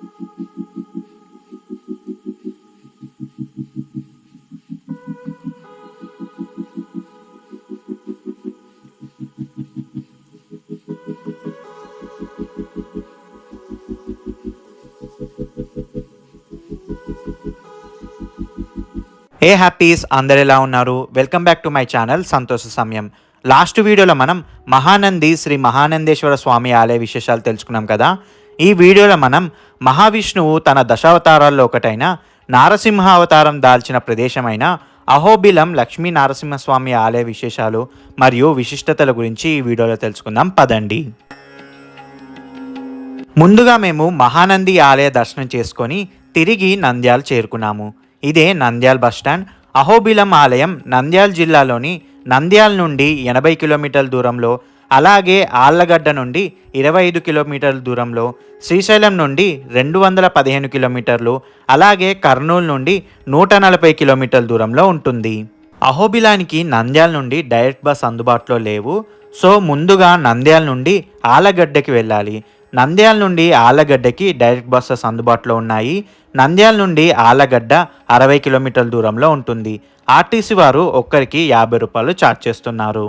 ఏ happies అందరు ఎలా ఉన్నారు? Welcome back to my channel సంతోష సమయం. లాస్ట్ వీడియోలో మనం మహానంది శ్రీ మహానందేశ్వర స్వామి ఆలయ విశేషాలు తెలుసుకున్నాం కదా. ఈ వీడియోలో మనం మహావిష్ణువు తన దశావతారాల్లో ఒకటైన నారసింహ అవతారం దాల్చిన ప్రదేశమైన అహోబిలం లక్ష్మీ నారసింహస్వామి ఆలయ విశేషాలు మరియు విశిష్టతల గురించి ఈ వీడియోలో తెలుసుకుందాం. పదండి. ముందుగా మేము మహానంది ఆలయ దర్శనం చేసుకొని తిరిగి నంద్యాల చేరుకున్నాము. ఇదే నంద్యాల బస్టాండ్. అహోబిలం ఆలయం నంద్యాల జిల్లాలోని నంద్యాల నుండి 80 కిలోమీటర్ల దూరంలో, అలాగే ఆళ్లగడ్డ నుండి 25 కిలోమీటర్ల దూరంలో, శ్రీశైలం నుండి 215 కిలోమీటర్లు, అలాగే కర్నూలు నుండి 140 కిలోమీటర్ల దూరంలో ఉంటుంది. అహోబిలానికి నంద్యాల నుండి డైరెక్ట్ బస్ అందుబాటులో లేవు. సో ముందుగా నంద్యాల నుండి ఆళ్లగడ్డకి వెళ్ళాలి. నంద్యాల నుండి ఆళ్లగడ్డకి డైరెక్ట్ బస్సెస్ అందుబాటులో ఉన్నాయి. నంద్యాల నుండి ఆళ్లగడ్డ 60 కిలోమీటర్ల దూరంలో ఉంటుంది. ఆర్టీసీ వారు ఒక్కరికి 50 రూపాయలు ఛార్జ్ చేస్తున్నారు.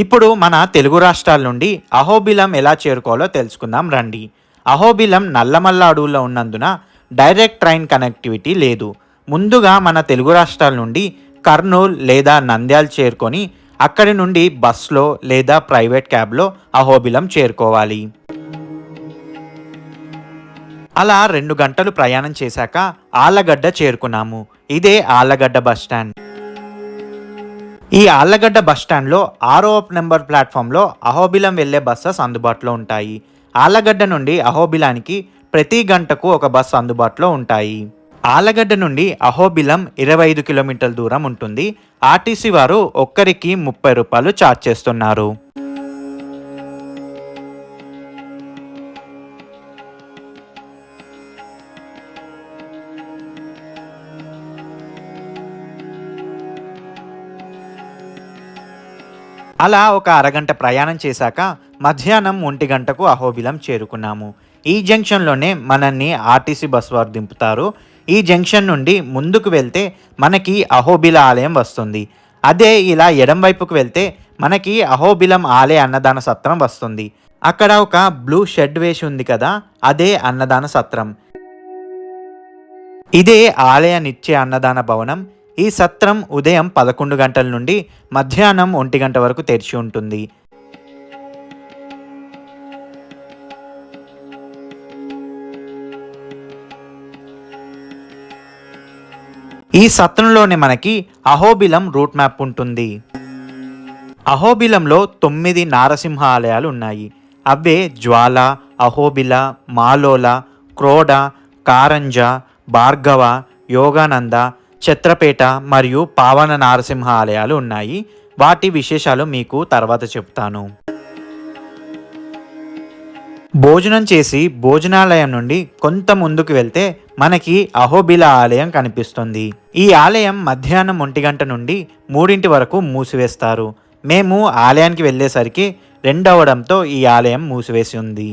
ఇప్పుడు మన తెలుగు రాష్ట్రాల నుండి అహోబిలం ఎలా చేరుకోవాలో తెలుసుకుందాం రండి. అహోబిలం నల్లమల్ల అడవుల్లో ఉన్నందున డైరెక్ట్ ట్రైన్ కనెక్టివిటీ లేదు. ముందుగా మన తెలుగు రాష్ట్రాల నుండి కర్నూలు లేదా నంద్యాల చేరుకొని అక్కడి నుండి బస్లో లేదా ప్రైవేట్ క్యాబ్లో అహోబిలం చేరుకోవాలి. అలా 2 గంటలు ప్రయాణం చేశాక ఆళ్లగడ్డ చేరుకున్నాము. ఇదే ఆళ్లగడ్డ బస్టాండ్. ఈ ఆళ్లగడ్డ బస్టాండ్లో 6వ నెంబర్ ప్లాట్ఫామ్లో అహోబిలం వెళ్లే బస్సెస్ అందుబాటులో ఉంటాయి. ఆళ్లగడ్డ నుండి అహోబిలానికి ప్రతి గంటకు ఒక బస్సు అందుబాటులో ఉంటాయి. ఆళ్లగడ్డ నుండి అహోబిలం 25 కిలోమీటర్ల దూరం ఉంటుంది. ఆర్టీసీ వారు ఒక్కరికి 30 రూపాయలు ఛార్జ్ చేస్తున్నారు. అలా ఒక అరగంట ప్రయాణం చేశాక మధ్యాహ్నం 1 గంటకు అహోబిలం చేరుకున్నాము. ఈ జంక్షన్లోనే మనల్ని ఆర్టీసీ బస్ వారు దింపుతారు. ఈ జంక్షన్ నుండి ముందుకు వెళ్తే మనకి అహోబిల ఆలయం వస్తుంది. అదే ఇలా ఎడం వైపుకు వెళ్తే మనకి అహోబిలం ఆలయ అన్నదాన సత్రం వస్తుంది. అక్కడ ఒక బ్లూ షెడ్ వేసి ఉంది కదా, అదే అన్నదాన సత్రం. ఇదే ఆలయ నిత్య అన్నదాన భవనం. ఈ సత్రం ఉదయం 11 గంటల నుండి మధ్యాహ్నం 1 గంట వరకు తెరిచి ఉంటుంది. ఈ సత్రంలోనే మనకి అహోబిలం రూట్ మ్యాప్ ఉంటుంది. అహోబిలంలో 9 నారసింహ ఆలయాలు ఉన్నాయి. అవే జ్వాల, అహోబిల, మాలోల, క్రోడ, కారంజ, భార్గవ, యోగానంద, ఛత్రపేట మరియు పావన నారసింహ ఆలయాలు ఉన్నాయి. వాటి విశేషాలు మీకు తర్వాత చెప్తాను. భోజనం చేసి భోజనాలయం నుండి కొంత ముందుకు వెళ్తే మనకి అహోబిల ఆలయం కనిపిస్తుంది. ఈ ఆలయం మధ్యాహ్నం 1 గంట నుండి 3 వరకు మూసివేస్తారు. మేము ఆలయానికి వెళ్ళేసరికి 2 అవడంతో ఈ ఆలయం మూసివేసి ఉంది.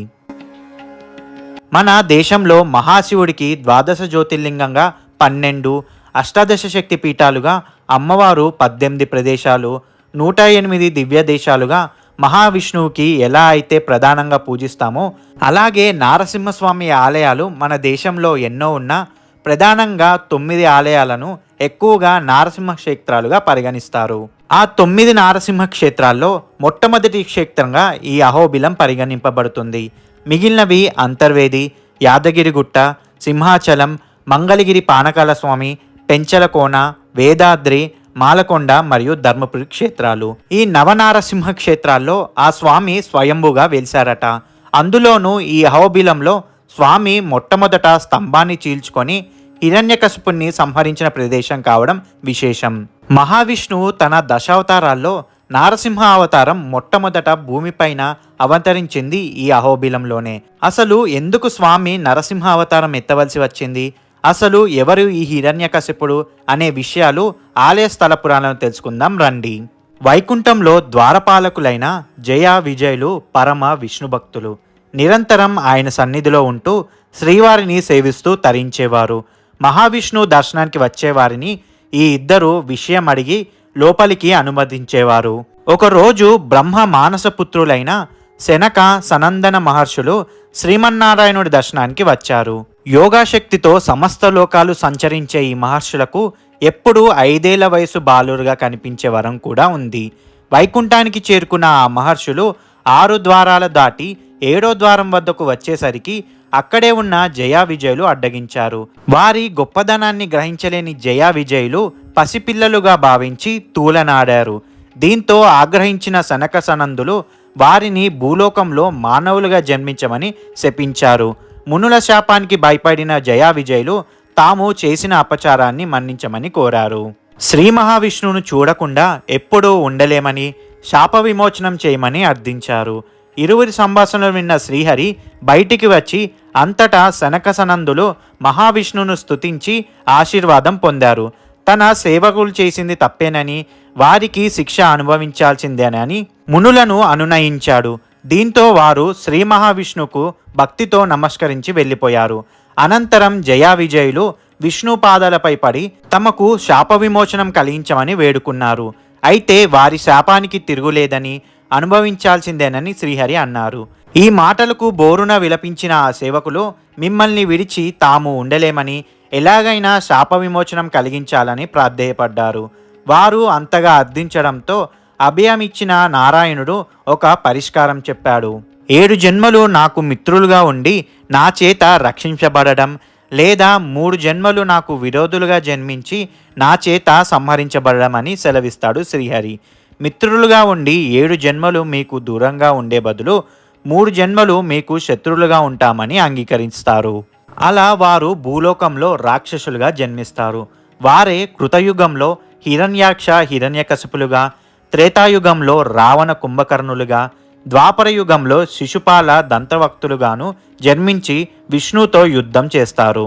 మన దేశంలో మహాశివుడికి 12 జ్యోతిర్లింగంగా 12, అష్టాదశ శక్తి పీఠాలుగా అమ్మవారు 18 ప్రదేశాలు, 108 దివ్య దేశాలుగా మహావిష్ణువుకి ఎలా అయితే ప్రధానంగా పూజిస్తామో అలాగే నారసింహస్వామి ఆలయాలు మన దేశంలో ఎన్నో ఉన్నా ప్రధానంగా 9 ఆలయాలను ఎక్కువగా నారసింహ క్షేత్రాలుగా పరిగణిస్తారు. ఆ 9 నారసింహ క్షేత్రాల్లో మొట్టమొదటి క్షేత్రంగా ఈ అహోబిలం పరిగణింపబడుతుంది. మిగిలినవి అంతర్వేది, యాదగిరిగుట్ట, సింహాచలం, మంగళగిరి పానకాల స్వామి, పెంచలకోన, వేదాద్రి, మాలకొండ మరియు ధర్మపురి క్షేత్రాలు. ఈ నవనారసింహ క్షేత్రాల్లో ఆ స్వామి స్వయంభుగా వెలిశారట. అందులోనూ ఈ అహోబిలంలో స్వామి మొట్టమొదట స్తంభాన్ని చీల్చుకొని హిరణ్యకశిపుణ్ణి సంహరించిన ప్రదేశం కావడం విశేషం. మహావిష్ణువు తన దశావతారాల్లో నారసింహ అవతారం మొట్టమొదట భూమిపైన అవతరించింది ఈ అహోబిలంలోనే. అసలు ఎందుకు స్వామి నరసింహ అవతారం ఎత్తవలసి వచ్చింది, అసలు ఎవరు ఈ హిరణ్యకశిపుడు అనే విషయాలు ఆలయ స్థల పురాణాలను తెలుసుకుందాం రండి. వైకుంఠంలో ద్వారపాలకులైన జయ విజయులు పరమ విష్ణు భక్తులు. నిరంతరం ఆయన సన్నిధిలో ఉంటూ శ్రీవారిని సేవిస్తూ తరించేవారు. మహావిష్ణువు దర్శనానికి వచ్చేవారిని ఈ ఇద్దరు విషయం అడిగి లోపలికి అనుమతించేవారు. ఒకరోజు బ్రహ్మ మానసపుత్రులైన శనక సనందన మహర్షులు శ్రీమన్నారాయణుడి దర్శనానికి వచ్చారు. యోగాశక్తితో సమస్త లోకాలు సంచరించే ఈ మహర్షులకు ఎప్పుడూ 5 ఏళ్ల వయసు బాలురుగా కనిపించే వరం కూడా ఉంది. వైకుంఠానికి చేరుకున్న ఆ మహర్షులు 6 ద్వారాల దాటి 7వ ద్వారం వద్దకు వచ్చేసరికి అక్కడే ఉన్న జయా విజయులు అడ్డగించారు. వారి గొప్పదనాన్ని గ్రహించలేని జయా విజయులు పసిపిల్లలుగా భావించి తూలనాడారు. దీంతో ఆగ్రహించిన సనక సనందులు వారిని భూలోకంలో మానవులుగా జన్మించమని శపించారు. మునుల శాపానికి భయపడిన జయా విజయులు తాము చేసిన అపచారాన్ని మన్నించమని కోరారు. శ్రీ మహావిష్ణువును చూడకుండా ఎప్పుడూ ఉండలేమని, శాప విమోచనం చేయమని అర్థించారు. ఇరువురి సంభాషణలు విన్న శ్రీహరి బయటికి వచ్చి అంతటా సనక సనందులు మహావిష్ణువును స్తుతించి ఆశీర్వాదం పొందారు. తన సేవకులు చేసింది తప్పేనని, వారికి శిక్ష అనుభవించాల్సిందేనని మునులను అనునయించాడు. దీంతో వారు శ్రీ మహావిష్ణువుకు భక్తితో నమస్కరించి వెళ్ళిపోయారు. అనంతరం జయా విజయులు విష్ణు పాదాలపై పడి తమకు శాప విమోచనం కలిగించమని వేడుకున్నారు. అయితే వారి శాపానికి తిరుగులేదని, అనుభవించాల్సిందేనని శ్రీహరి అన్నారు. ఈ మాటలకు బోరున విలపించిన ఆ సేవకులు మిమ్మల్ని విడిచి తాము ఉండలేమని, ఎలాగైనా శాప విమోచనం కలిగించాలని ప్రాధేయపడ్డారు. వారు అంతగా అర్థించడంతో అభయమిచ్చిన నారాయణుడు ఒక పరిష్కారం చెప్పాడు. 7 జన్మలు నాకు మిత్రులుగా ఉండి నా చేత రక్షించబడడం, లేదా 3 జన్మలు నాకు విరోధులుగా జన్మించి నా చేత సంహరించబడడం అని సెలవిస్తాడు శ్రీహరి. మిత్రులుగా ఉండి 7 జన్మలు మీకు దూరంగా ఉండే బదులు 3 జన్మలు మీకు శత్రువులుగా ఉంటామని అంగీకరిస్తారు. అలా వారు భూలోకంలో రాక్షసులుగా జన్మిస్తారు. వారే కృతయుగంలో హిరణ్యాక్ష హిరణ్యకశిపులుగా, త్రేతాయుగంలో రావణ కుంభకర్ణులుగా, ద్వాపర యుగంలో శిశుపాల దంతవక్తులుగాను జన్మించి విష్ణుతో యుద్ధం చేస్తారు.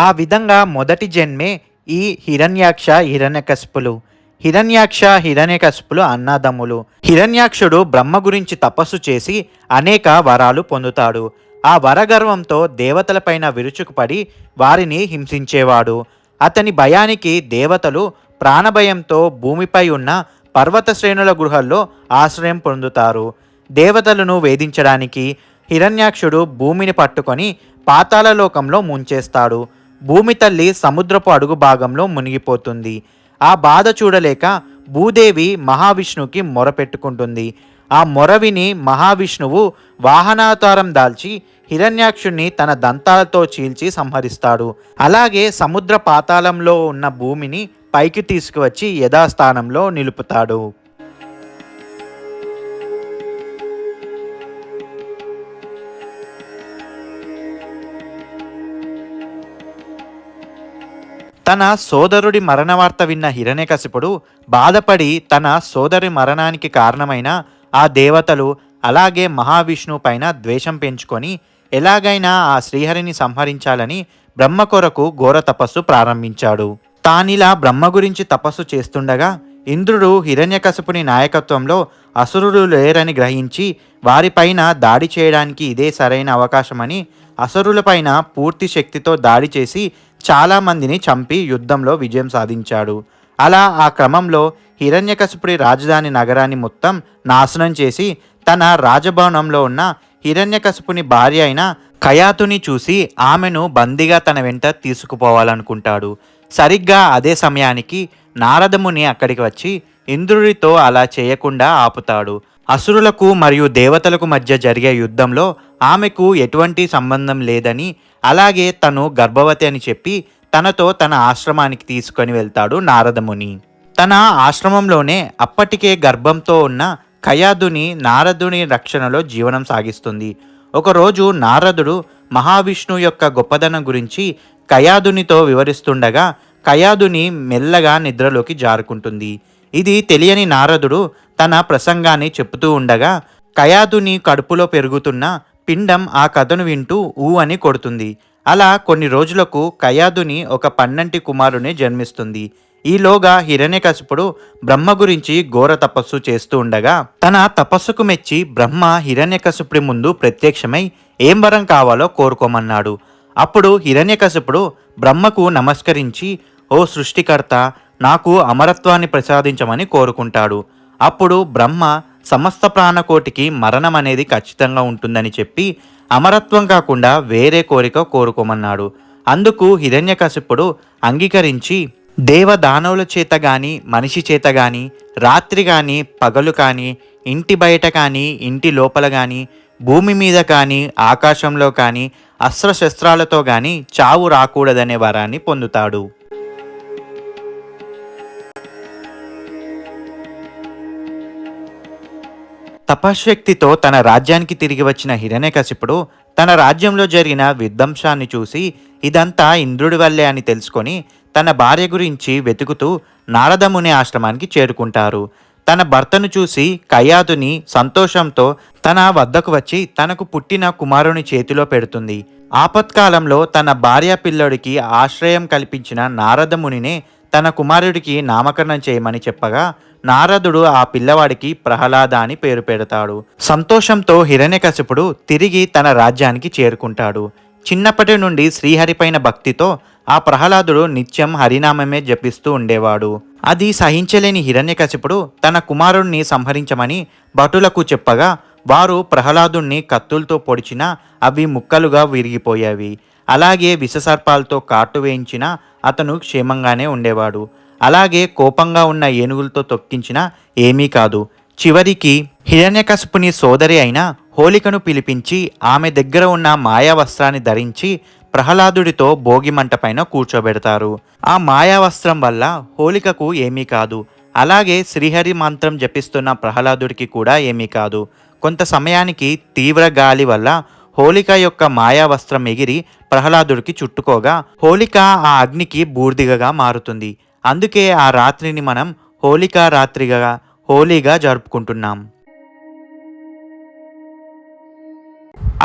ఆ విధంగా మొదటి జన్మే ఈ హిరణ్యాక్ష హిరణ్యకశిపులు. హిరణ్యాక్ష హిరణ్యకశిపులు అన్నదమ్ములు. హిరణ్యాక్షుడు బ్రహ్మ గురించి తపస్సు చేసి అనేక వరాలు పొందుతాడు. ఆ వరగర్వంతో దేవతలపైన విరుచుకుపడి వారిని హింసించేవాడు. అతని భయానికి దేవతలు ప్రాణభయంతో భూమిపై ఉన్న పర్వత శ్రేణుల గృహల్లో ఆశ్రయం పొందుతారు. దేవతలను వేధించడానికి హిరణ్యాక్షుడు భూమిని పట్టుకొని పాతాళలోకంలో ముంచేస్తాడు. భూమి తల్లి సముద్రపు అడుగు భాగంలో మునిగిపోతుంది. ఆ బాధ చూడలేక భూదేవి మహావిష్ణువుకి మొరపెట్టుకుంటుంది. ఆ మొరవిని మహావిష్ణువు వాహనావతారం దాల్చి హిరణ్యాక్షుణ్ణి తన దంతాలతో చీల్చి సంహరిస్తాడు. అలాగే సముద్ర పాతాళంలో ఉన్న భూమిని పైకి తీసుకువచ్చి యథాస్థానంలో నిలుపుతాడు. తన సోదరుడి మరణ వార్త విన్న హిరణ్యకశిపుడు బాధపడి తన సోదరి మరణానికి కారణమైన ఆ దేవతలు అలాగే మహావిష్ణువు పైన ద్వేషం పెంచుకొని ఎలాగైనా ఆ శ్రీహరిని సంహరించాలని బ్రహ్మ కొరకు ఘోర తపస్సు ప్రారంభించాడు. తానిలా బ్రహ్మ గురించి తపస్సు చేస్తుండగా ఇంద్రుడు హిరణ్యకశిపుని నాయకత్వంలో అసురులు లేరని గ్రహించి వారిపైన దాడి చేయడానికి ఇదే సరైన అవకాశమని అసురులపైన పూర్తి శక్తితో దాడి చేసి చాలామందిని చంపి యుద్ధంలో విజయం సాధించాడు. అలా ఆ క్రమంలో హిరణ్యకశిపుడి రాజధాని నగరాన్ని మొత్తం నాశనం చేసి తన రాజభవనంలో ఉన్న హిరణ్యకశిపుని భార్య అయిన కయాతుని చూసి ఆమెను బందీగా తన వెంట తీసుకుపోవాలనుకుంటాడు. సరిగ్గా అదే సమయానికి నారదముని అక్కడికి వచ్చి ఇంద్రుడితో అలా చేయకుండా ఆపుతాడు. అసురులకు మరియు దేవతలకు మధ్య జరిగే యుద్ధంలో ఆమెకు ఎటువంటి సంబంధం లేదని, అలాగే తను గర్భవతి అని చెప్పి తనతో తన ఆశ్రమానికి తీసుకొని వెళ్తాడు నారదముని. తన ఆశ్రమంలోనే అప్పటికే గర్భంతో ఉన్న కయాదుని నారదుని రక్షణలో జీవనం సాగిస్తుంది. ఒకరోజు నారదుడు మహావిష్ణువు యొక్క గొప్పదనం గురించి కయాదునితో వివరిస్తుండగా కయాదుని మెల్లగా నిద్రలోకి జారుకుంటుంది. ఇది తెలియని నారదుడు తన ప్రసంగాన్ని చెబుతూ ఉండగా కయాదుని కడుపులో పెరుగుతున్న పిండం ఆ కథను వింటూ ఊ అని కొడుతుంది. అలా కొన్ని రోజులకు కయాదుని ఒక పన్నంటి కుమారుని జన్మిస్తుంది. ఈలోగా హిరణ్యకశిపుడు బ్రహ్మ గురించి ఘోర తపస్సు చేస్తూ ఉండగా తన తపస్సుకు మెచ్చి బ్రహ్మ హిరణ్యకశిపుడి ముందు ప్రత్యక్షమై ఏం వరం కావాలో కోరుకోమన్నాడు. అప్పుడు హిరణ్యకశిపుడు బ్రహ్మకు నమస్కరించి, ఓ సృష్టికర్త, నాకు అమరత్వాన్ని ప్రసాదించమని కోరుకుంటాడు. అప్పుడు బ్రహ్మ సమస్త ప్రాణకోటికి మరణం అనేది ఖచ్చితంగా ఉంటుందని చెప్పి అమరత్వం కాకుండా వేరే కోరిక కోరుకోమన్నాడు. అందుకు హిరణ్యకశిపుడు అంగీకరించి దేవదానవుల చేత గాని మనిషి చేత గాని రాత్రి గాని పగలు కానీ ఇంటి బయట కానీ ఇంటి లోపల కానీ భూమి మీద కానీ ఆకాశంలో కానీ అస్త్రశస్త్రాలతో గాని చావు రాకూడదనే వరాన్ని పొందుతాడు. తపశ్శక్తితో తన రాజ్యానికి తిరిగి వచ్చిన హిరణ్యకశిపుడు తన రాజ్యంలో జరిగిన విధ్వంసాన్ని చూసి ఇదంతా ఇంద్రుడి వల్లే అని తెలుసుకొని తన భార్య గురించి వెతుకుతూ నారదముని ఆశ్రమానికి చేరుకుంటారు. తన భర్తను చూసి కయాదుని సంతోషంతో తన వద్దకు వచ్చి తనకు పుట్టిన కుమారుని చేతిలో పెడుతుంది. ఆపత్కాలంలో తన భార్య పిల్లడికి ఆశ్రయం కల్పించిన నారదమునినే తన కుమారుడికి నామకరణం చేయమని చెప్పగా నారదుడు ఆ పిల్లవాడికి ప్రహ్లాద అని పేరు పెడతాడు. సంతోషంతో హిరణ్యకశిపుడు తిరిగి తన రాజ్యానికి చేరుకుంటాడు. చిన్నప్పటి నుండి శ్రీహరిపైన భక్తితో ఆ ప్రహ్లాదుడు నిత్యం హరినామమే జపిస్తూ ఉండేవాడు. అది సహించలేని హిరణ్యకశిపుడు తన కుమారుణ్ణి సంహరించమని భటులకు చెప్పగా వారు ప్రహ్లాదుణ్ణి కత్తులతో పొడిచినా అవి ముక్కలుగా విరిగిపోయావి. అలాగే విషసర్పాలతో కాటు వేయించినా అతను క్షేమంగానే ఉండేవాడు. అలాగే కోపంగా ఉన్న ఏనుగులతో తొక్కించినా ఏమీ కాదు. చివరికి హిరణ్యకశిపుని సోదరి అయిన హోలికను పిలిపించి ఆమె దగ్గర ఉన్న మాయా వస్త్రాన్ని ధరించి ప్రహ్లాదుడితో భోగిమంట పైన కూర్చోబెడతారు. ఆ మాయా వస్త్రం వల్ల హోలికకు ఏమీ కాదు. అలాగే శ్రీహరి మంత్రం జపిస్తున్న ప్రహ్లాదుడికి కూడా ఏమీ కాదు. కొంత సమయానికి తీవ్ర గాలి వల్ల హోలిక యొక్క మాయా వస్త్రం ఎగిరి ప్రహ్లాదుడికి చుట్టుకోగా హోలిక ఆ అగ్నికి బూర్దిగగా మారుతుంది. అందుకే ఆ రాత్రిని మనం హోలికా రాత్రిగా హోలీగా జరుపుకుంటున్నాం.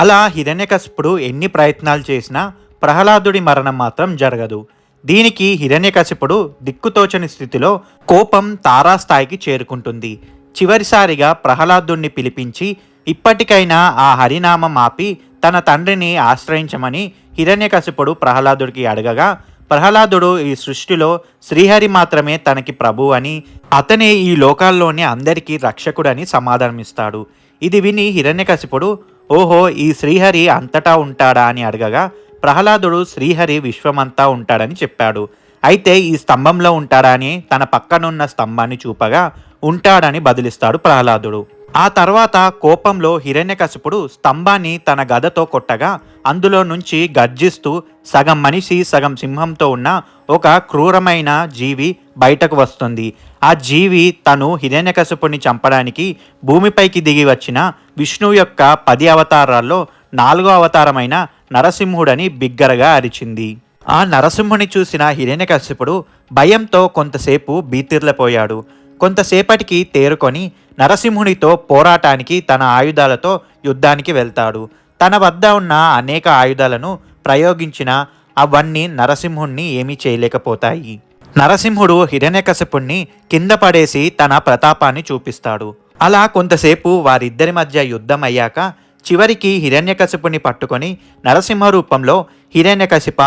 అలా హిరణ్యకశిపుడు ఎన్ని ప్రయత్నాలు చేసినా ప్రహ్లాదుడి మరణం మాత్రం జరగదు. దీనికి హిరణ్యకశిపుడు దిక్కుతోచని స్థితిలో కోపం తారాస్థాయికి చేరుకుంటుంది. చివరిసారిగా ప్రహ్లాదుణ్ణి పిలిపించి ఇప్పటికైనా ఆ హరినామం ఆపి తన తండ్రిని ఆశ్రయించమని హిరణ్యకశిపుడు ప్రహ్లాదుడికి అడగగా ప్రహ్లాదుడు ఈ సృష్టిలో శ్రీహరి మాత్రమే తనకి ప్రభు అని, అతనే ఈ లోకాల్లోని అందరికీ రక్షకుడని సమాధానమిస్తాడు. ఇది విని హిరణ్యకశిపుడు ఓహో, ఈ శ్రీహరి అంతటా ఉంటాడా అని అడగగా ప్రహ్లాదుడు శ్రీహరి విశ్వమంతా ఉంటాడని చెప్పాడు. అయితే ఈ స్తంభంలో ఉంటాడా అని తన పక్కనున్న స్తంభాన్ని చూపగా ఉంటాడని బదిలిస్తాడు ప్రహ్లాదుడు. ఆ తర్వాత కోపంలో హిరణ్యకశిపుడు స్తంభాన్ని తన గదతో కొట్టగా అందులో నుంచి గర్జిస్తూ సగం మనిషి సగం సింహంతో ఉన్న ఒక క్రూరమైన జీవి బయటకు వస్తుంది. ఆ జీవి తను హిరణ్యకశిపుడిని చంపడానికి భూమిపైకి దిగి వచ్చిన విష్ణువు యొక్క 10 అవతారాల్లో 4వ అవతారమైన నరసింహుడని బిగ్గరగా అరిచింది. ఆ నరసింహుని చూసిన హిరణ్యకశిపుడు భయంతో కొంతసేపు బీతిర్లపోయాడు. కొంతసేపటికి తేరుకొని నరసింహునితో పోరాటానికి తన ఆయుధాలతో యుద్ధానికి వెళ్తాడు. తన వద్ద ఉన్న అనేక ఆయుధాలను ప్రయోగించిన అవన్నీ నరసింహుణ్ణి ఏమీ చేయలేకపోతాయి. నరసింహుడు హిరణ్యకశిపుణ్ణి కింద పడేసి తన ప్రతాపాన్ని చూపిస్తాడు. అలా కొంతసేపు వారిద్దరి మధ్య యుద్ధం అయ్యాక చివరికి హిరణ్యకశిపుని పట్టుకొని నరసింహ రూపంలో హిరణ్యకశిప,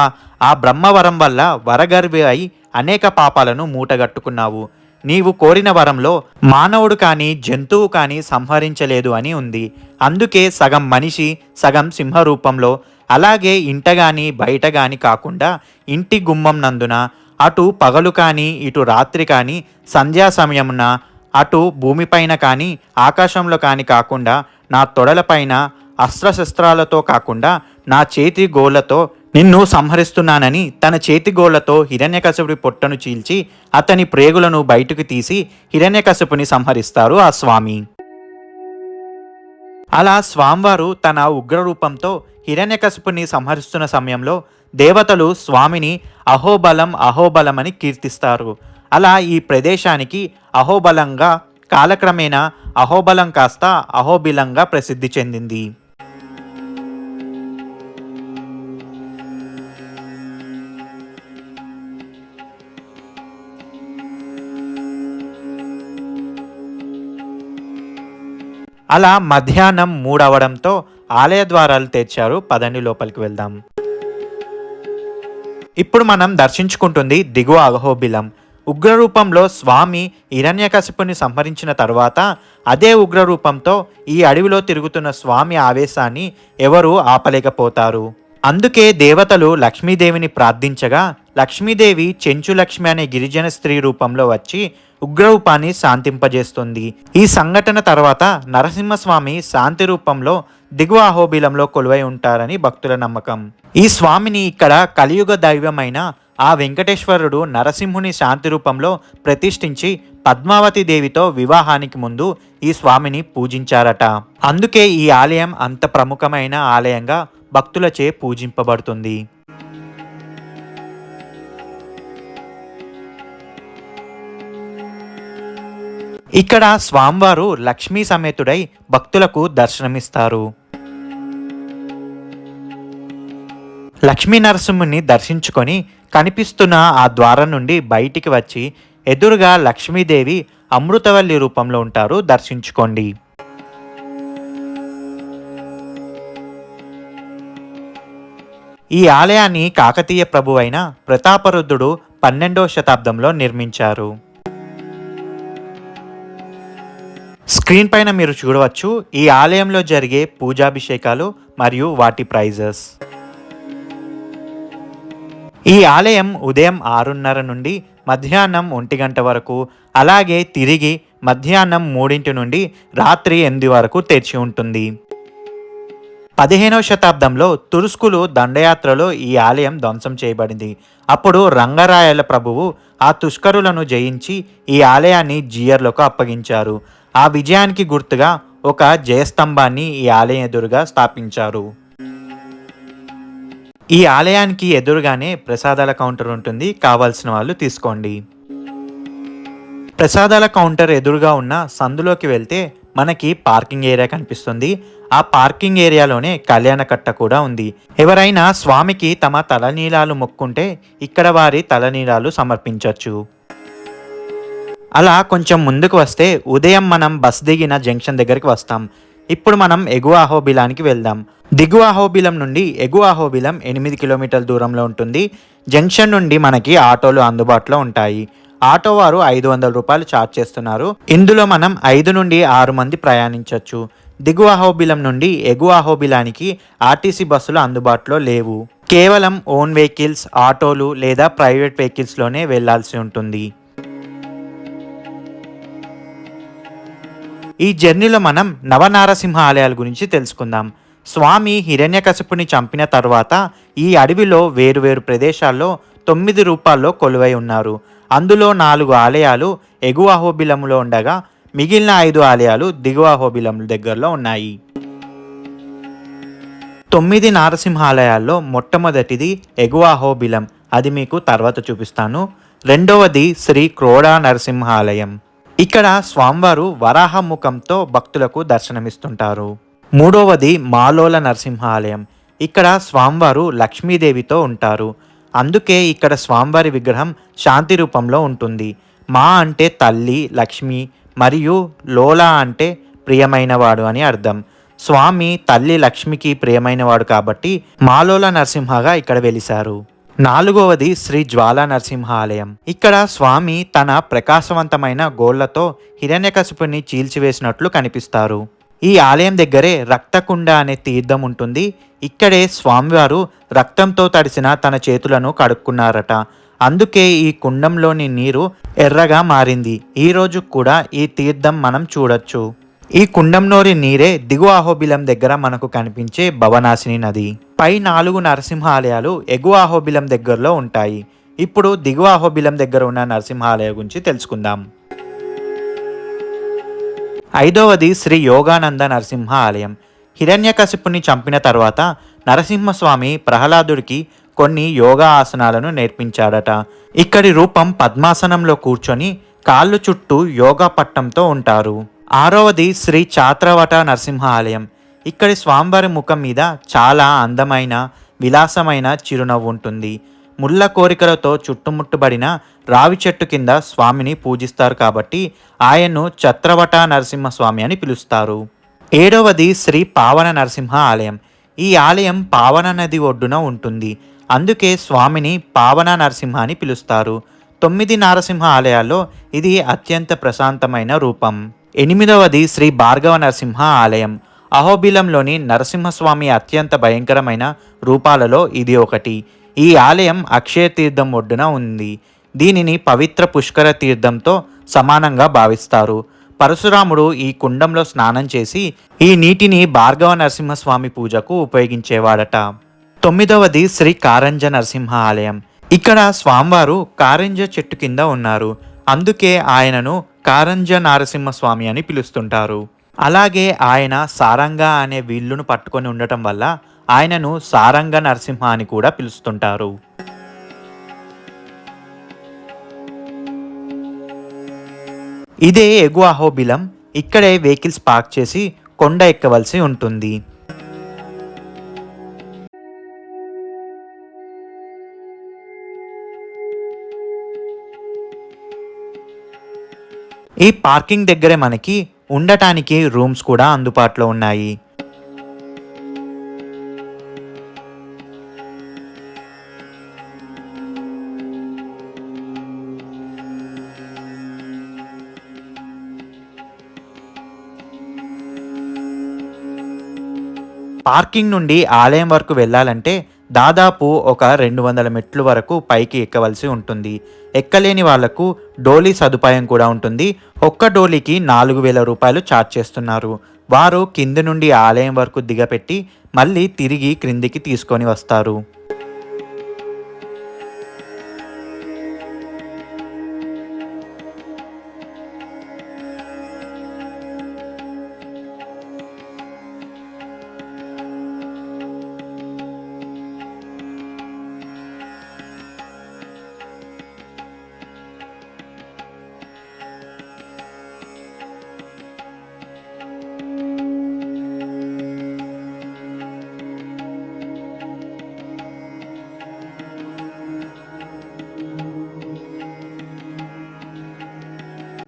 ఆ బ్రహ్మవరం వల్ల వరగర్వి అయి అనేక పాపాలను మూటగట్టుకున్నావు. నీవు కోరిన వరంలో మానవుడు కానీ జంతువు కానీ సంహరించలేదు అని ఉంది. అందుకే సగం మనిషి సగం సింహ రూపంలో, అలాగే ఇంట గాని బయట గాని కాకుండా ఇంటి గుమ్మం నందున అటు పగలు కానీ ఇటు రాత్రి కానీ సంధ్యా సమయమున అటు భూమిపైన కానీ ఆకాశంలో కానీ కాకుండా నా తొడలపైన అస్త్రశస్త్రాలతో కాకుండా నా చేతి గోళ్లతో నిన్ను సంహరిస్తున్నానని తన చేతిగోళ్లతో హిరణ్యకశిపుడి పొట్టను చీల్చి అతని ప్రేగులను బయటకు తీసి హిరణ్యకశిపుని సంహరిస్తారు ఆ స్వామి. అలా స్వామివారు తన ఉగ్రరూపంతో హిరణ్యకశిపుని సంహరిస్తున్న సమయంలో దేవతలు స్వామిని అహోబలం అహోబలం అని కీర్తిస్తారు. అలా ఈ ప్రదేశానికి అహోబలంగా కాలక్రమేణా అహోబలం కాస్త అహోబిలంగా ప్రసిద్ధి చెందింది. అలా మధ్యాహ్నం 3 అవడంతో ఆలయ ద్వారాలు తెరిచారు. పదండి లోపలికి వెళ్దాం. ఇప్పుడు మనం దర్శించుకుంటుంది దిగువ అహోబిలం. ఉగ్రరూపంలో స్వామి హిరణ్యకశిపుని సంహరించిన తరువాత అదే ఉగ్రరూపంతో ఈ అడవిలో తిరుగుతున్న స్వామి ఆవేశాన్ని ఎవరూ ఆపలేకపోతారు. అందుకే దేవతలు లక్ష్మీదేవిని ప్రార్థించగా లక్ష్మీదేవి చెంచు లక్ష్మి అనే గిరిజన స్త్రీ రూపంలో వచ్చి ఉగ్రరూపాన్ని శాంతింపజేస్తుంది. ఈ సంఘటన తర్వాత నరసింహస్వామి శాంతి రూపంలో దిగువ అహోబిలంలో కొలువై ఉంటారని భక్తుల నమ్మకం. ఈ స్వామిని ఇక్కడ కలియుగ దైవమైన ఆ వెంకటేశ్వరుడు నరసింహుని శాంతి రూపంలో ప్రతిష్ఠించి పద్మావతి దేవితో వివాహానికి ముందు ఈ స్వామిని పూజించారట. అందుకే ఈ ఆలయం అంత ప్రముఖమైన ఆలయంగా భక్తులచే పూజింపబడుతుంది. ఇక్కడ స్వామివారు లక్ష్మీ సమేతుడై భక్తులకు దర్శనమిస్తారు. లక్ష్మీ నరసింహుని దర్శించుకొని కనిపిస్తున్న ఆ ద్వారం నుండి బయటికి వచ్చి ఎదురుగా లక్ష్మీదేవి అమృతవల్లి రూపంలో ఉంటారు. దర్శించుకోండి. ఈ ఆలయాన్ని కాకతీయ ప్రభువైన ప్రతాపరుద్రుడు 12వ శతాబ్దంలో నిర్మించారు. స్క్రీన్ పైన మీరు చూడవచ్చు ఈ ఆలయంలో జరిగే పూజాభిషేకాలు మరియు వాటి ప్రైజెస్. ఈ ఆలయం ఉదయం 6:30 నుండి మధ్యాహ్నం 1 గంట వరకు, అలాగే తిరిగి మధ్యాహ్నం 3 నుండి రాత్రి 8 వరకు తెరిచి ఉంటుంది. 15వ శతాబ్దంలో తురుస్కులు దండయాత్రలో ఈ ఆలయం ధ్వంసం చేయబడింది. అప్పుడు రంగరాయల ప్రభువు ఆ తుష్కరులను జయించి ఈ ఆలయాన్ని జీయర్లకు అప్పగించారు. ఆ విజయానికి గుర్తుగా ఒక జయస్తంభాన్ని ఈ ఆలయం ఎదురుగా స్థాపించారు. ఈ ఆలయానికి ఎదురుగానే ప్రసాదాల కౌంటర్ ఉంటుంది. కావాల్సిన వాళ్ళు తీసుకోండి. ప్రసాదాల కౌంటర్ ఎదురుగా ఉన్న సందులోకి వెళ్తే మనకి పార్కింగ్ ఏరియా కనిపిస్తుంది. ఆ పార్కింగ్ ఏరియాలోనే కళ్యాణకట్ట కూడా ఉంది. ఎవరైనా స్వామికి తమ తలనీలాలు మొక్కుంటే ఇక్కడ వారి తలనీలాలు సమర్పించవచ్చు. అలా కొంచెం ముందుకు వస్తే ఉదయం మనం బస్ దిగిన జంక్షన్ దగ్గరికి వస్తాం. ఇప్పుడు మనం ఎగువ అహోబిలానికి వెళ్దాం. దిగువ అహోబిలం నుండి ఎగువ అహోబిలం 8 కిలోమీటర్ల దూరంలో ఉంటుంది. జంక్షన్ నుండి మనకి ఆటోలు అందుబాటులో ఉంటాయి. ఆటో వారు 500 రూపాయలు ఛార్జ్ చేస్తున్నారు. ఇందులో మనం 5 నుండి 6 మంది ప్రయాణించవచ్చు. దిగువ అహోబిలం నుండి ఎగువ అహోబిలానికి ఆర్టీసీ బస్సులు అందుబాటులో లేవు. కేవలం ఓన్ వెహికల్స్, ఆటోలు లేదా ప్రైవేట్ వెహికల్స్లోనే వెళ్లాల్సి ఉంటుంది. ఈ జర్నీలో మనం నవనారసింహ ఆలయాల గురించి తెలుసుకుందాం. స్వామి హిరణ్యకశిపుని చంపిన తర్వాత ఈ అడవిలో వేరువేరు ప్రదేశాల్లో 9 రూపాల్లో కొలువై ఉన్నారు. అందులో 4 ఆలయాలు ఎగువ అహోబిలంలో ఉండగా మిగిలిన 5 ఆలయాలు దిగువ అహోబిలం దగ్గరలో ఉన్నాయి. 9 నారసింహ ఆలయాల్లో మొట్టమొదటిది ఎగువ అహోబిలం. అది మీకు తర్వాత చూపిస్తాను. రెండవది శ్రీ క్రోడా నరసింహ ఆలయం. ఇక్కడ స్వామివారు వరాహ ముఖంతో భక్తులకు దర్శనమిస్తుంటారు. మూడవది మాలోల నరసింహ ఆలయం. ఇక్కడ స్వామివారు లక్ష్మీదేవితో ఉంటారు. అందుకే ఇక్కడ స్వామివారి విగ్రహం శాంతి రూపంలో ఉంటుంది. మా అంటే తల్లి లక్ష్మి మరియు లోలా అంటే ప్రియమైనవాడు అని అర్థం. స్వామి తల్లి లక్ష్మికి ప్రియమైనవాడు కాబట్టి మాలోల నరసింహగా ఇక్కడ వెలిశారు. నాలుగవది శ్రీ జ్వాలా నరసింహ ఆలయం. ఇక్కడ స్వామి తన ప్రకాశవంతమైన గోళ్లతో హిరణ్యకశిపుని చీల్చివేసినట్లు కనిపిస్తారు. ఈ ఆలయం దగ్గరే రక్తకుండ అనే తీర్థం ఉంటుంది. ఇక్కడే స్వామివారు రక్తంతో తడిసిన తన చేతులను కడుక్కున్నారట. అందుకే ఈ కుండంలోని నీరు ఎర్రగా మారింది. ఈ రోజు కూడా ఈ తీర్థం మనం చూడొచ్చు. ఈ కుండంలోని నీరే దిగువ అహోబిలం దగ్గర మనకు కనిపించే భవనాశిని నది. పై 4 నరసింహ ఆలయాలు ఎగువ అహోబిలం దగ్గరలో ఉంటాయి. ఇప్పుడు దిగువ అహోబిలం దగ్గర ఉన్న నరసింహాలయం గురించి తెలుసుకుందాం. 5వది శ్రీ యోగానంద నరసింహ ఆలయం. హిరణ్యకశిపుని చంపిన తర్వాత నరసింహస్వామి ప్రహ్లాదుడికి కొన్ని యోగా ఆసనాలను నేర్పించాడట. ఇక్కడి రూపం పద్మాసనంలో కూర్చొని కాళ్ళు చుట్టూ యోగా పట్టంతో ఉంటారు. 6వది శ్రీ చాత్రవట నరసింహ ఆలయం. ఇక్కడి స్వామివారి ముఖం మీద చాలా అందమైన విలాసమైన చిరునవ్వు ఉంటుంది. ముళ్ళ కోరికలతో చుట్టుముట్టుబడిన రావి చెట్టు కింద స్వామిని పూజిస్తారు కాబట్టి ఆయన్ను ఛత్రవట నరసింహస్వామి అని పిలుస్తారు. ఏడవది శ్రీ పావన నరసింహ ఆలయం. ఈ ఆలయం పావన నది ఒడ్డున ఉంటుంది. అందుకే స్వామిని పావన నరసింహ అని పిలుస్తారు. 9 నారసింహ ఆలయాల్లో ఇది అత్యంత ప్రశాంతమైన రూపం. ఎనిమిదవది శ్రీ భార్గవ నరసింహ ఆలయం. అహోబిలంలోని నరసింహస్వామి అత్యంత భయంకరమైన రూపాలలో ఇది ఒకటి. ఈ ఆలయం అక్షయ తీర్థం ఒడ్డున ఉంది. దీనిని పవిత్ర పుష్కర తీర్థంతో సమానంగా భావిస్తారు. పరశురాముడు ఈ కుండంలో స్నానం చేసి ఈ నీటిని భార్గవ నరసింహస్వామి పూజకు ఉపయోగించేవాడట. 9వది శ్రీ కారంజ నరసింహ ఆలయం. ఇక్కడ స్వామివారు కారంజ చెట్టు కింద ఉన్నారు. అందుకే ఆయనను కారంజ నరసింహస్వామి అని పిలుస్తుంటారు. అలాగే ఆయన సారంగ అనే విల్లును పట్టుకొని ఉండటం వల్ల ఆయనను సారంగ నరసింహ అని కూడా పిలుస్తుంటారు. ఇదే ఎగువ అహోబిలం. ఇక్కడే వెహికల్స్ పార్క్ చేసి కొండ ఎక్కవలసి ఉంటుంది. ఈ పార్కింగ్ దగ్గరే మనకి ఉండటానికి రూమ్స్ కూడా అందుబాటులో ఉన్నాయి. పార్కింగ్ నుండి ఆలయం వరకు వెళ్ళాలంటే దాదాపు ఒక 200 మెట్లు వరకు పైకి ఎక్కవలసి ఉంటుంది. ఎక్కలేని వాళ్లకు డోలీ సదుపాయం కూడా ఉంటుంది. ఒక్క డోలీకి 4000 రూపాయలు ఛార్జ్ చేస్తున్నారు. వారు కింది నుండి ఆలయం వరకు దిగపెట్టి మళ్ళీ తిరిగి క్రిందికి తీసుకొని వస్తారు.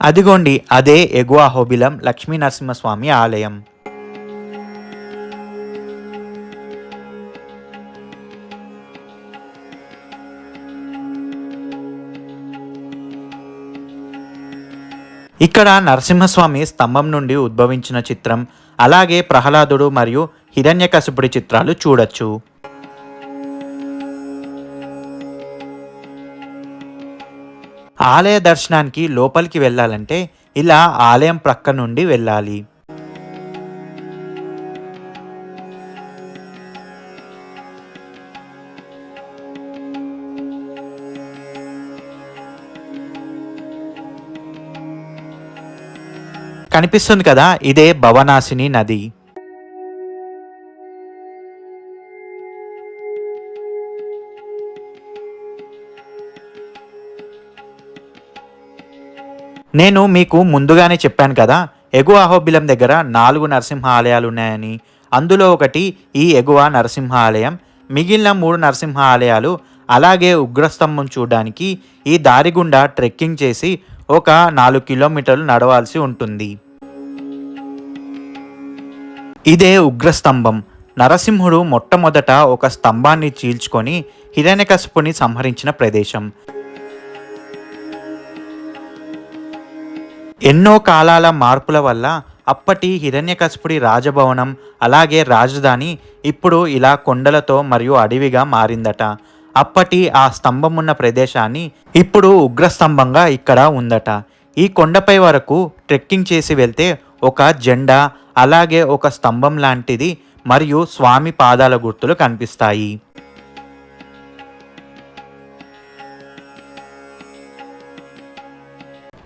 అదిగోండి, అదే ఎగువ అహోబిలం లక్ష్మీ నరసింహస్వామి ఆలయం. ఇక్కడ నరసింహస్వామి స్తంభం నుండి ఉద్భవించిన చిత్రం, అలాగే ప్రహ్లాదుడు మరియు హిరణ్యకశిపుడి చిత్రాలు చూడొచ్చు. ఆలయ దర్శనానికి లోపలికి వెళ్ళాలంటే ఇలా ఆలయం ప్రక్క నుండి వెళ్ళాలి. కనిపిస్తుంది కదా, ఇదే భవనాశిని నది. నేను మీకు ముందుగానే చెప్పాను కదా, ఎగువ అహోబిలం దగ్గర 4 నరసింహ ఆలయాలు ఉన్నాయని. అందులో ఒకటి ఈ ఎగువ నరసింహ ఆలయం. మిగిలిన 3 నరసింహ ఆలయాలు అలాగే ఉగ్రస్తంభం చూడడానికి ఈ దారి గుండా ట్రెక్కింగ్ చేసి ఒక 4 కిలోమీటర్లు నడవాల్సి ఉంటుంది. ఇదే ఉగ్రస్తంభం. నరసింహుడు మొట్టమొదట ఒక స్తంభాన్ని చీల్చుకొని హిరణ్యకశిపుని సంహరించిన ప్రదేశం. ఎన్నో కాలాల మార్పుల వల్ల అప్పటి హిరణ్యకశిపుడి రాజభవనం అలాగే రాజధాని ఇప్పుడు ఇలా కొండలతో మరియు అడవిగా మారిందట. అప్పటి ఆ స్తంభం ఉన్న ప్రదేశాన్ని ఇప్పుడు ఉగ్రస్తంభంగా ఇక్కడ ఉందట. ఈ కొండపై వరకు ట్రెక్కింగ్ చేసి వెళ్తే ఒక జెండా అలాగే ఒక స్తంభం లాంటిది మరియు స్వామి పాదాల గుర్తులు కనిపిస్తాయి.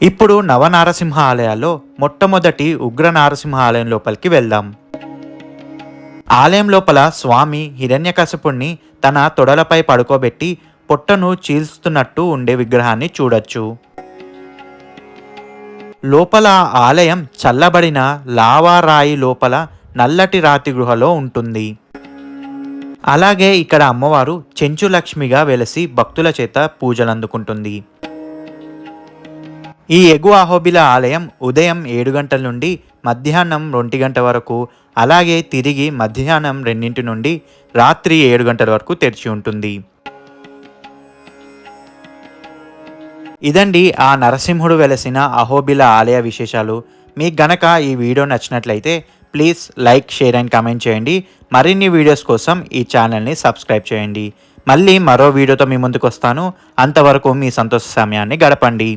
ఇప్పుడు నవనారసింహ ఆలయాల్లో మొట్టమొదటి ఉగ్ర నారసింహ ఆలయం లోపలికి వెళ్దాం. ఆలయం లోపల స్వామి హిరణ్యకశిపుణ్ణి తన తొడలపై పడుకోబెట్టి పొట్టను చీల్స్తున్నట్టు ఉండే విగ్రహాన్ని చూడొచ్చు. లోపల ఆలయం చల్లబడిన లావారాయి లోపల నల్లటి రాతి గృహలో ఉంటుంది. అలాగే ఇక్కడ అమ్మవారు చెంచు లక్ష్మిగా వెలసి భక్తుల చేత పూజలు అందుకుంటుంది. ఈ ఎగువ అహోబిల ఆలయం ఉదయం 7 గంటల నుండి మధ్యాహ్నం 2 గంట వరకు, అలాగే తిరిగి మధ్యాహ్నం 2 నుండి రాత్రి 7 గంటల వరకు తెరిచి ఉంటుంది. ఇదండి ఆ నరసింహుడు వెలసిన అహోబిల ఆలయ విశేషాలు. మీకు గనక ఈ వీడియో నచ్చినట్లయితే please like, share and comment చేయండి. మరిన్ని వీడియోస్ కోసం ఈ ఛానల్ని సబ్స్క్రైబ్ చేయండి. మళ్ళీ మరో వీడియోతో మీ ముందుకు వస్తాను. అంతవరకు మీ సంతోష సమయాన్ని గడపండి.